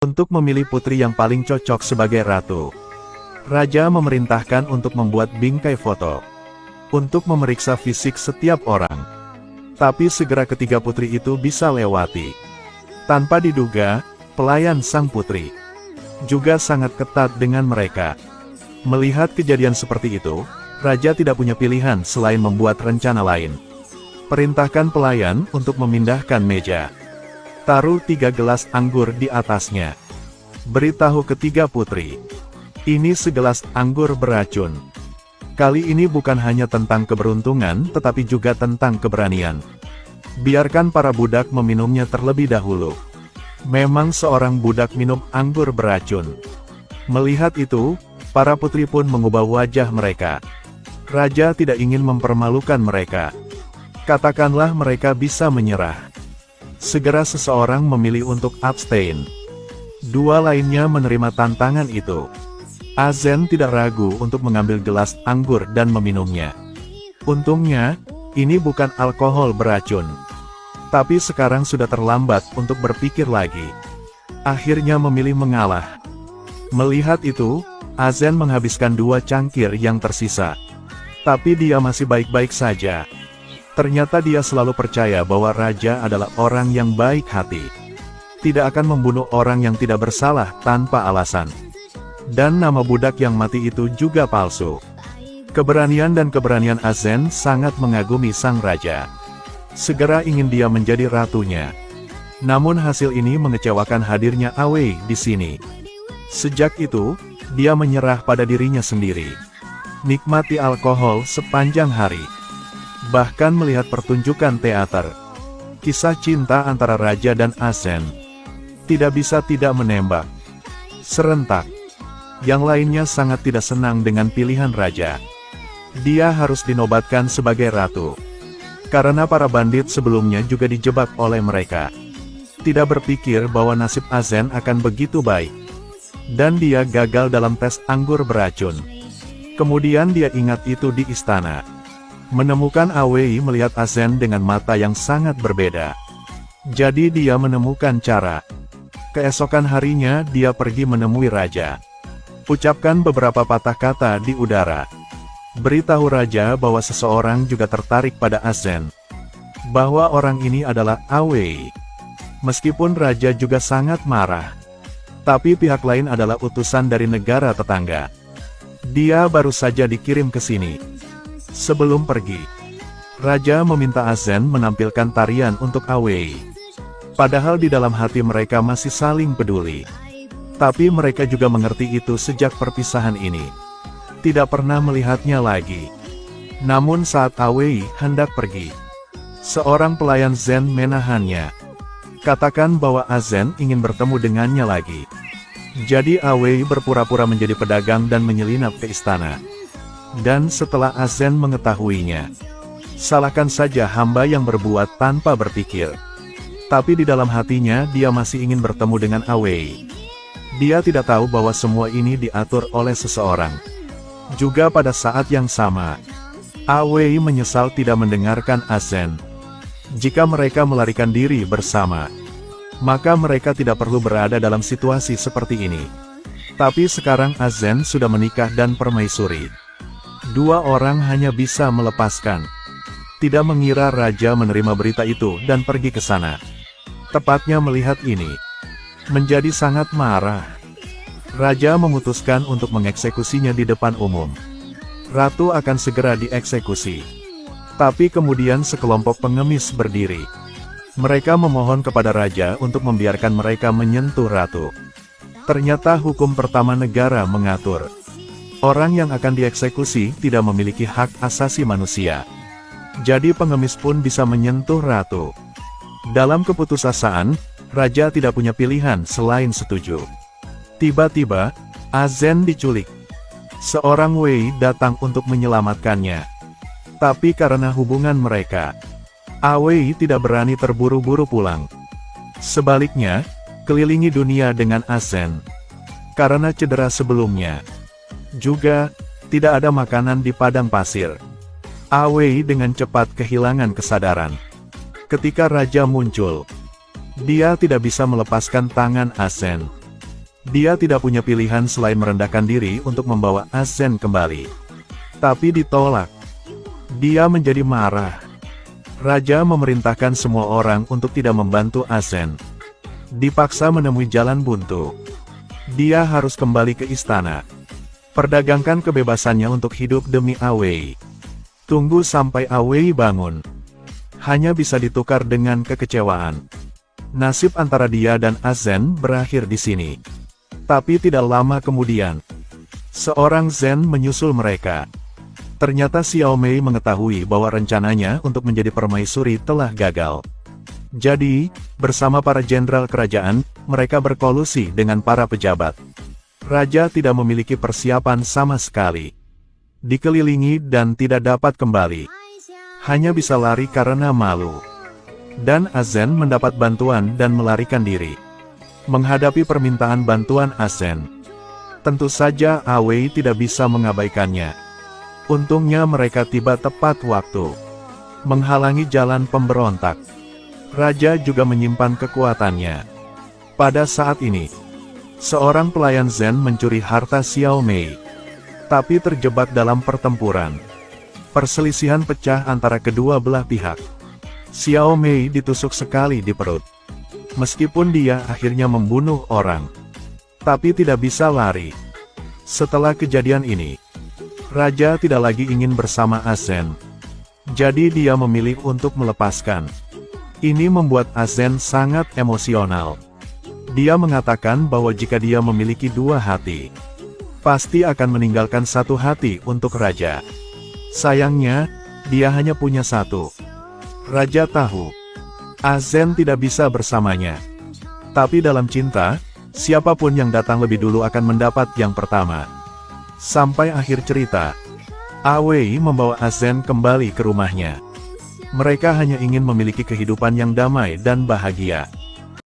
Untuk memilih putri yang paling cocok sebagai ratu, raja memerintahkan untuk membuat bingkai foto untuk memeriksa fisik setiap orang. Tapi segera ketiga putri itu bisa lewati. Tanpa diduga, pelayan sang putri juga sangat ketat dengan mereka. Melihat kejadian seperti itu, raja tidak punya pilihan selain membuat rencana lain. Perintahkan pelayan untuk memindahkan meja. Taruh 3 gelas anggur di atasnya. Beritahu ketiga putri, ini segelas anggur beracun. Kali ini bukan hanya tentang keberuntungan, tetapi juga tentang keberanian. Biarkan para budak meminumnya terlebih dahulu. Memang seorang budak minum anggur beracun. Melihat itu, para putri pun mengubah wajah mereka. Raja tidak ingin mempermalukan mereka. Katakanlah mereka bisa menyerah. Segera seseorang memilih untuk abstain. Dua lainnya menerima tantangan itu. Azen tidak ragu untuk mengambil gelas anggur dan meminumnya. Untungnya, ini bukan alkohol beracun. Tapi sekarang sudah terlambat untuk berpikir lagi. Akhirnya memilih mengalah. Melihat itu, Azen menghabiskan 2 cangkir yang tersisa. Tapi dia masih baik-baik saja. Ternyata dia selalu percaya bahwa raja adalah orang yang baik hati. Tidak akan membunuh orang yang tidak bersalah tanpa alasan. Dan nama budak yang mati itu juga palsu. Keberanian dan keberanian Azen sangat mengagumi sang raja. Segera ingin dia menjadi ratunya. Namun hasil ini mengecewakan hadirnya Awei di sini. Sejak itu, dia menyerah pada dirinya sendiri. Nikmati alkohol sepanjang hari. Bahkan melihat pertunjukan teater. Kisah cinta antara raja dan Azen. Tidak bisa tidak menembak. Serentak. Yang lainnya sangat tidak senang dengan pilihan raja. Dia harus dinobatkan sebagai ratu. Karena para bandit sebelumnya juga dijebak oleh mereka. Tidak berpikir bahwa nasib Azen akan begitu baik. Dan dia gagal dalam tes anggur beracun. Kemudian dia ingat itu di istana. Menemukan Awei melihat Azen dengan mata yang sangat berbeda. Jadi dia menemukan cara. Keesokan harinya dia pergi menemui raja. Ucapkan beberapa patah kata di udara. Beritahu raja bahwa seseorang juga tertarik pada Azen. Bahwa orang ini adalah Awei. Meskipun raja juga sangat marah. Tapi pihak lain adalah utusan dari negara tetangga. Dia baru saja dikirim ke sini. Sebelum pergi, raja meminta Azen menampilkan tarian untuk Awei. Padahal di dalam hati mereka masih saling peduli. Tapi mereka juga mengerti itu sejak perpisahan ini. Tidak pernah melihatnya lagi. Namun saat Awei hendak pergi, seorang pelayan Zen menahannya. Katakan bahwa Azen ingin bertemu dengannya lagi. Jadi Awei berpura-pura menjadi pedagang dan menyelinap ke istana. Dan setelah Azen mengetahuinya, salahkan saja hamba yang berbuat tanpa berpikir. Tapi di dalam hatinya dia masih ingin bertemu dengan Awei. Dia tidak tahu bahwa semua ini diatur oleh seseorang. Juga pada saat yang sama, Awei menyesal tidak mendengarkan Azen. Jika mereka melarikan diri bersama, maka mereka tidak perlu berada dalam situasi seperti ini. Tapi sekarang Azen sudah menikah dan permaisuri. 2 orang hanya bisa melepaskan. Tidak mengira raja menerima berita itu dan pergi ke sana. Tepatnya melihat ini, menjadi sangat marah. Raja memutuskan untuk mengeksekusinya di depan umum. Ratu akan segera dieksekusi. Tapi kemudian sekelompok pengemis berdiri. Mereka memohon kepada raja untuk membiarkan mereka menyentuh ratu. Ternyata hukum pertama negara mengatur. Orang yang akan dieksekusi tidak memiliki hak asasi manusia. Jadi pengemis pun bisa menyentuh ratu. Dalam keputusasaan, raja tidak punya pilihan selain setuju. Tiba-tiba, Azen diculik. Seorang Wei datang untuk menyelamatkannya. Tapi karena hubungan mereka, Awei tidak berani terburu-buru pulang. Sebaliknya, kelilingi dunia dengan Azen. Karena cedera sebelumnya. Juga, tidak ada makanan di padang pasir. Awei dengan cepat kehilangan kesadaran. Ketika raja muncul, dia tidak bisa melepaskan tangan Azen. Dia tidak punya pilihan selain merendahkan diri untuk membawa Azen kembali. Tapi ditolak. Dia menjadi marah. Raja memerintahkan semua orang untuk tidak membantu Azen. Dipaksa menemui jalan buntu. Dia harus kembali ke istana. Perdagangkan kebebasannya untuk hidup demi Awei. Tunggu sampai Awei bangun. Hanya bisa ditukar dengan kekecewaan. Nasib antara dia dan Azen berakhir di sini. Tapi tidak lama kemudian, seorang Zen menyusul mereka. Ternyata Xiao Mei mengetahui bahwa rencananya untuk menjadi permaisuri telah gagal. Jadi, bersama para jenderal kerajaan, mereka berkolusi dengan para pejabat. Raja tidak memiliki persiapan sama sekali. Dikelilingi dan tidak dapat kembali. Hanya bisa lari karena malu. Dan Azen mendapat bantuan dan melarikan diri. Menghadapi permintaan bantuan Azen, tentu saja Awei tidak bisa mengabaikannya. Untungnya mereka tiba tepat waktu, menghalangi jalan pemberontak. Raja juga menyimpan kekuatannya. Pada saat ini, seorang pelayan Zen mencuri harta Xiao Mei, tapi terjebak dalam pertempuran. Perselisihan pecah antara kedua belah pihak. Xiao Mei ditusuk sekali di perut. Meskipun dia akhirnya membunuh orang, tapi tidak bisa lari. Setelah kejadian ini, Raja tidak lagi ingin bersama Azen. Jadi dia memilih untuk melepaskan. Ini membuat Azen sangat emosional. Dia mengatakan bahwa jika dia memiliki dua hati, pasti akan meninggalkan satu hati untuk Raja. Sayangnya, dia hanya punya satu. Raja tahu, Azen tidak bisa bersamanya. Tapi dalam cinta, siapapun yang datang lebih dulu akan mendapat yang pertama. Sampai akhir cerita, Awei membawa Azen kembali ke rumahnya. Mereka hanya ingin memiliki kehidupan yang damai dan bahagia.